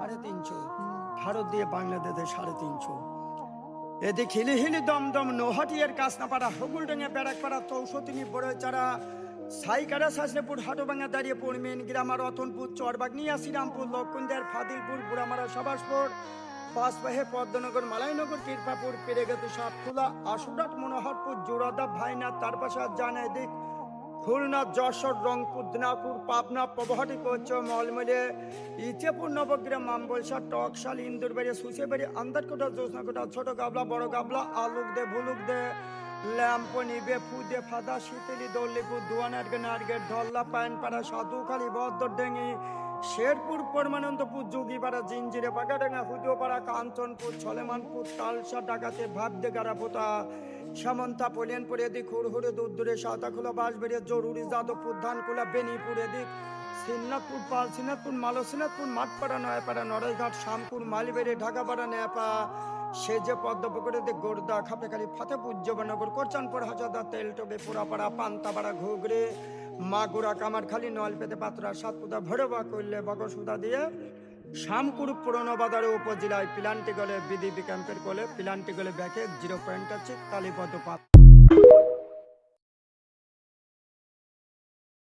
350, ভারত দিয়ে বাংলাদেশে 350। এদিক হিলি হিলি দমদম নৌহাটিয়ার কাসনাপাড়া হগুলডাঙ্গা ব্যারাকপাড়া তৌসতিনি বড়চারা সাইকারা শাসনেপুর হাটোভাঙ্গা দাঁড়িয়ে পড়মেন গ্রামা রতনপুর চরবাগনিয়া শ্রীরামপুর লক্ষণদের ফাদিলপুর বুড়ামারা সবাসপুর পাঁচপাহে পদ্মনগর মালাইনগর কৃপাপুর পেরেগেতু সাতখোলা আশুরাট মনোহরপুর জোড়াদা ভাইনা তার পাশে জানা এদিক খুলনা যশোর রংপুর দিনাজপুর পাবনা পবহাটি কোচ মলমলে ইচেপুর নবগ্রাম মামবলসা টকশাল ইন্দুরবাড়ি সুসেবাড়ি আন্দারকোটা জোসনাকোটা ছোট গাবলা বড় গাবলা আলুক দে ভুলুক দে ল্যাম্পনি বেফুদে ফাদা শীতলি দল্লিপুর দুয়ানারগে নারগেট ধল্লা পায়নপাড়া সাধুখালী বদ্রডেঙ্গি শেরপুর পরমানন্দপুর যোগীপাড়া জিঞ্জিরে বাগাডাঙ্গা হুদিওপাড়া কাঞ্চনপুর ছলেমানপুর তালসা ডাকাতে ভাবদে গারাপোতা সামন্তা পলিয়ানপুর এদিক হুড়হুড়ে দূরে সাঁতাখোলা বাঁশবেড়িয়া জরুরি যাদবপুর ধানকুলা বেনিপুর এদিক সিন্নাথপুর পালসিনাথপুর মালসিনাথপুর মাঠপাড়া নয়াপাড়া নড়াইঘাট শামপুর মালিবেড়ি ঢাকাপাড়া নেয়াপা সেজে পদ্মপুকুর এদিক গোর্দা খাপেখালি ফতেপুর জবানগর কোরচানপুর হাজাদা তেলটবে পোড়াপাড়া পান্তাপাড়া ঘুগড়ে মাগুরা কামারখালী নলপেতে পাত্রা সাতপুদা ভৈরবা করলে বগসুদা দিয়ে শামকুরু পুরনো বাজারে উপজেলায় পিলান্টি গলে বিডিপি ক্যাম্পের কোলে পিলান্টি গলে ব্যাকে 0 পয়েন্ট আছে কালীপদ পাত্র।